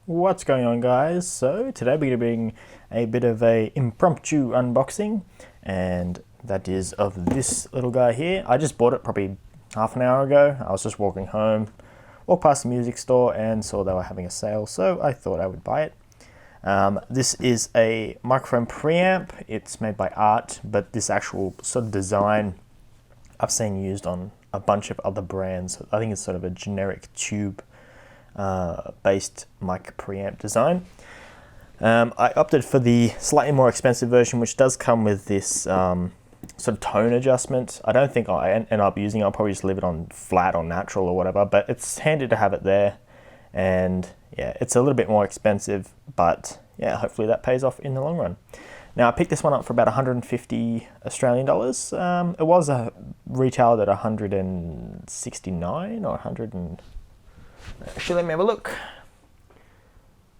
What's going on, guys? So today we're going to be doing a bit of a impromptu unboxing, and that is of this little guy here. I just bought it probably half an hour ago. I was just walking home, walked past the music store and saw they were having a sale, so I thought I would buy it. This is a microphone preamp. It's made by Art, but this actual sort of design I've seen used on a bunch of other brands. I think it's sort of a generic tube based mic preamp design. I opted for the slightly more expensive version, which does come with this sort of tone adjustment. I don't think I'll end up using it. I'll probably just leave it on flat or natural or whatever, but it's handy to have it there. And yeah, it's a little bit more expensive, but yeah, hopefully that pays off in the long run. Now, I picked this one up for about 150 Australian dollars. It was retailed at 169 or 100 and... Actually, let me have a look.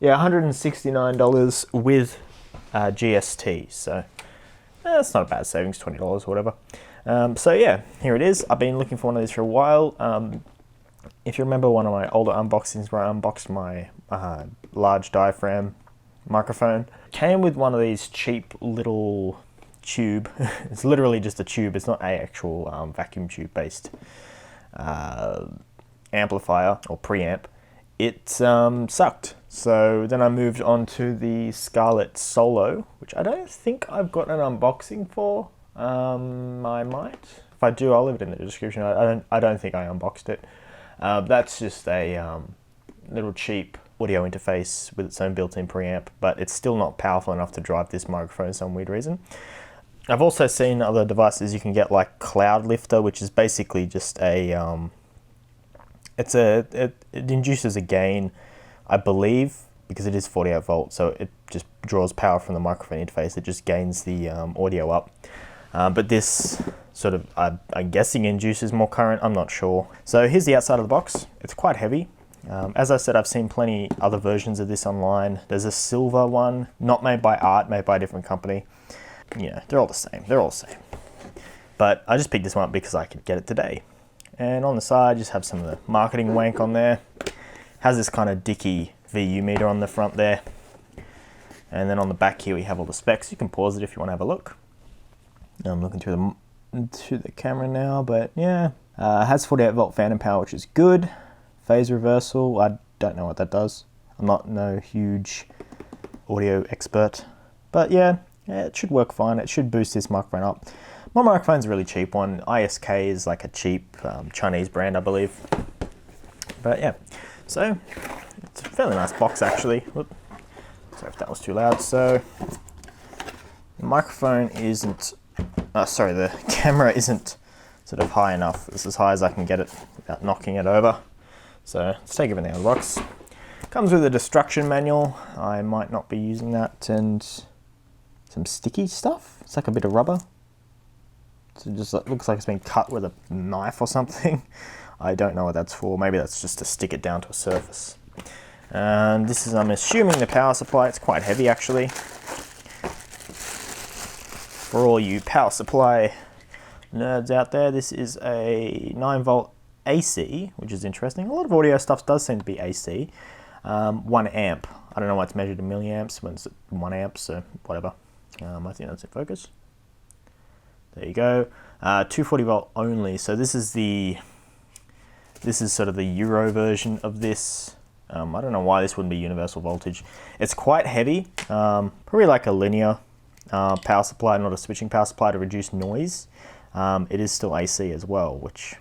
Yeah, $169 with GST. So that's not a bad savings, $20 or whatever. So yeah, here it is. I've been looking for one of these for a while. If you remember one of my older unboxings where I unboxed my large diaphragm microphone, it came with one of these cheap little tube. It's literally just a tube. It's not a actual vacuum tube based amplifier or preamp. It sucked. So then I moved on to the Scarlett Solo, which I don't think I've got an unboxing for. I might. If I do, I'll leave it in the description. I don't think I unboxed it. That's just a little cheap audio interface with its own built-in preamp, but it's still not powerful enough to drive this microphone for some weird reason. I've also seen other devices you can get, like Cloud Lifter, which is basically just a it induces a gain, I believe, because it is 48 volts, so it just draws power from the microphone interface. It just gains the audio up. But this sort of, I'm guessing, induces more current. I'm not sure. So here's the outside of the box. It's quite heavy. As I said, I've seen plenty other versions of this online. There's a silver one, not made by Art, made by a different company. Yeah, they're all the same. They're all the same. But I just picked this one up because I could get it today. And on the side, just have some of the marketing wank on there. Has this kind of dicky VU meter on the front there. And then on the back here, we have all the specs. You can pause it if you want to have a look. I'm looking through the camera now, but yeah. It has 48 volt phantom power, which is good. Phase reversal, I don't know what that does. I'm not no huge audio expert. But yeah, it should work fine. It should boost this microphone up. My microphone's a really cheap one. ISK is like a cheap Chinese brand, I believe. But yeah, so it's a fairly nice box actually. Whoop. Sorry if that was too loud. So the microphone isn't, the camera isn't sort of high enough. It's as high as I can get it without knocking it over. So let's take everything out of the box. Comes with a destruction manual. I might not be using that, and some sticky stuff. It's like a bit of rubber. So it just looks like it's been cut with a knife or something. I don't know what that's for. Maybe that's just to stick it down to a surface. And this is, I'm assuming, the power supply. It's quite heavy actually. For all you power supply nerds out there, this is a 9 volt AC, which is interesting. A lot of audio stuff does seem to be AC. 1 amp. I don't know why it's measured in milliamps when it's 1 amp, so whatever. I think that's in focus. There you go. 240 volt only. So this is sort of the Euro version of this. I don't know why this wouldn't be universal voltage. It's quite heavy. Probably like a linear power supply, not a switching power supply to reduce noise. It is still AC as well, which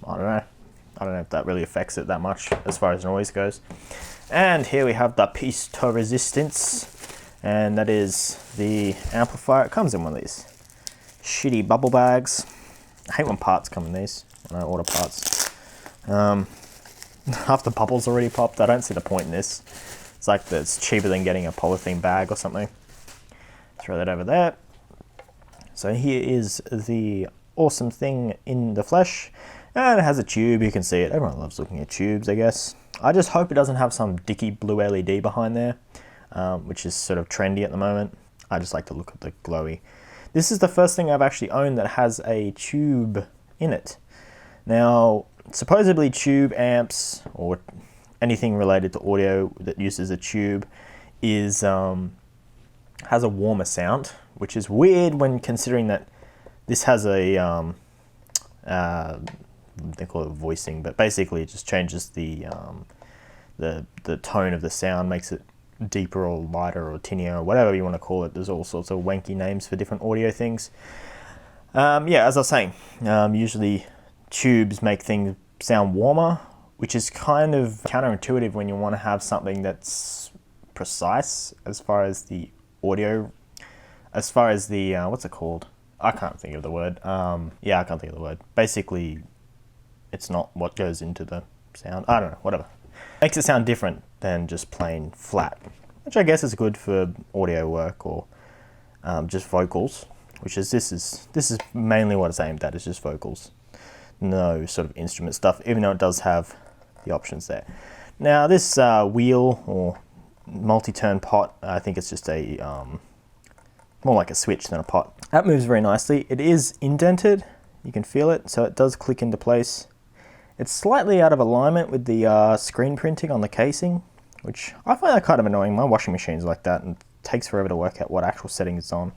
I don't know. I don't know if that really affects it that much as far as noise goes. And here we have the piece de resistance, and that is the amplifier. It comes in one of these shitty bubble bags. I hate when parts come in these, when I order parts. Half the bubbles already popped. I don't see the point in this. It's like it's cheaper than getting a polythene bag or something. Throw that over there. So here is the awesome thing in the flesh. And it has a tube, you can see it. Everyone loves looking at tubes, I guess. I just hope it doesn't have some dicky blue LED behind there, which is sort of trendy at the moment. I just like to look at the glowy. This is the first thing I've actually owned that has a tube in it. Now, supposedly tube amps or anything related to audio that uses a tube is has a warmer sound, which is weird when considering that this has a they call it voicing, but basically it just changes the tone of the sound, makes it deeper or lighter or tinnier or whatever you want to call it. There's all sorts of wanky names for different audio things. Yeah, as I was saying, usually tubes make things sound warmer, which is kind of counterintuitive when you want to have something that's precise as far as the audio, as far as the, what's it called? I can't think of the word. Yeah, I can't think of the word. Basically, it's not what goes into the sound. I don't know, whatever. Makes it sound different than just plain flat, which I guess is good for audio work or just vocals, which is, this is mainly what it's aimed at, is just vocals. No sort of instrument stuff, even though it does have the options there. Now this wheel or multi-turn pot, I think it's just a more like a switch than a pot. That moves very nicely. It is indented, you can feel it, so it does click into place. It's slightly out of alignment with the screen printing on the casing, which I find that kind of annoying. My washing machine's like that and it takes forever to work out what actual setting it's on.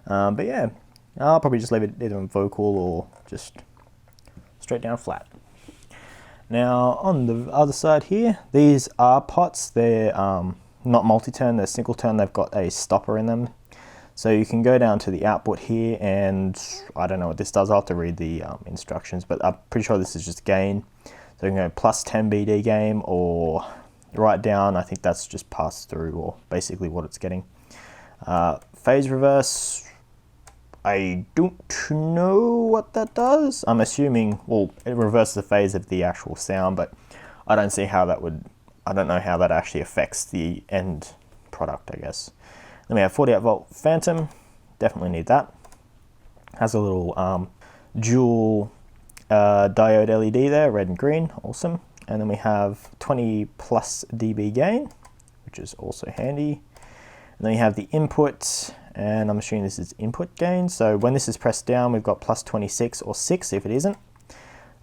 But yeah, I'll probably just leave it either on vocal or just straight down flat. Now on the other side here, these are pots. They're not multi-turn, they're single turn. They've got a stopper in them. So you can go down to the output here, and I don't know what this does. I'll have to read the instructions, but I'm pretty sure this is just gain. So you can go plus 10 BD gain, or right down, I think that's just pass through, or basically what it's getting. Phase reverse, I don't know what that does. I'm assuming, well, it reverses the phase of the actual sound, but I don't see how that would, I don't know how that actually affects the end product, I guess. Then we have 48 volt phantom, definitely need that. Has a little dual diode LED there, red and green, awesome. And then we have 20 plus dB gain, which is also handy. And then you have the input, and I'm assuming this is input gain. So when this is pressed down, we've got plus 26 or 6 if it isn't.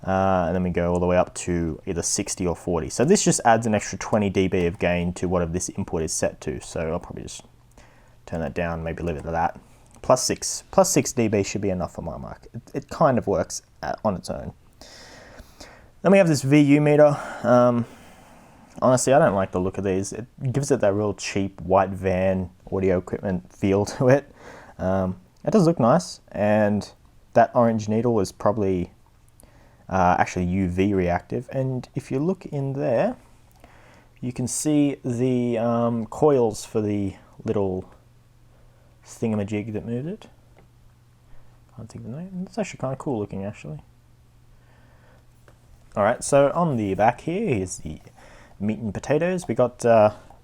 And then we go all the way up to either 60 or 40. So this just adds an extra 20 dB of gain to whatever this input is set to. So I'll probably just turn that down, maybe leave it at that. Plus 6 dB should be enough for my mic. It kind of works on its own. Then we have this VU meter. Honestly, I don't like the look of these. It gives it that real cheap white van audio equipment feel to it. It does look nice, and that orange needle is probably actually UV reactive. And if you look in there, you can see the coils for the little thingamajig that moved it. Can't think of the name. It's actually kind of cool looking, actually. Alright, so on the back here is the meat and potatoes. We got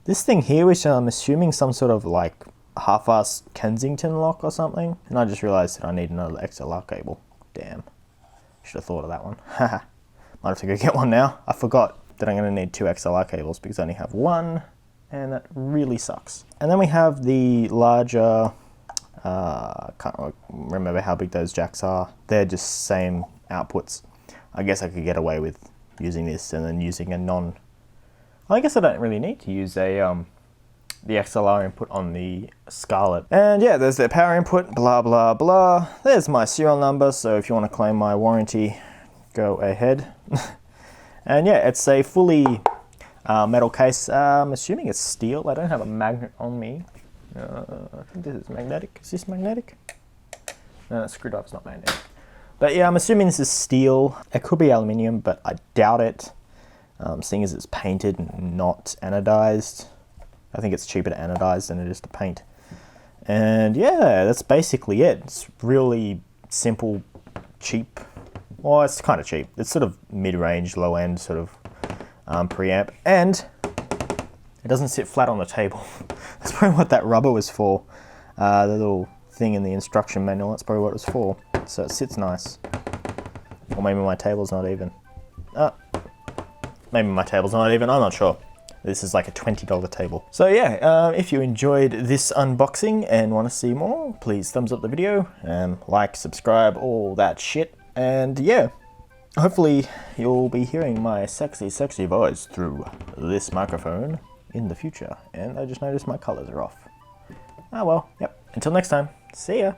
this thing here, which I'm assuming some sort of like half-assed Kensington lock or something. And I just realized that I need another XLR cable. Damn. Should have thought of that one. Haha. Might have to go get one now. I forgot that I'm going to need 2 XLR cables because I only have one, and that really sucks. And then we have the larger, can't remember how big those jacks are. They're just same outputs. I guess I could get away with using this and then using a non... I guess I don't really need to use a the XLR input on the Scarlett. And yeah, there's the power input, blah, blah, blah. There's my serial number, so if you want to claim my warranty, go ahead. And yeah, it's a fully metal case. I'm assuming it's steel. I don't have a magnet on me. I think this is magnetic. Is this magnetic? No, that screwdriver's not magnetic. But yeah, I'm assuming this is steel. It could be aluminium, but I doubt it. Seeing as it's painted and not anodized. I think it's cheaper to anodize than it is to paint. And yeah, that's basically it. It's really simple, cheap. Well, it's kind of cheap. It's sort of mid-range, low-end sort of preamp. And it doesn't sit flat on the table. That's probably what that rubber was for. The little thing in the instruction manual, that's probably what it was for. So it sits nice. Or maybe my table's not even. Maybe my table's not even, I'm not sure. This is like a $20 table. So yeah, if you enjoyed this unboxing and want to see more, please thumbs up the video, like, subscribe, all that shit. And yeah, hopefully you'll be hearing my sexy, sexy voice through this microphone in the future. And I just noticed my colors are off. Ah well, yep. Until next time, see ya.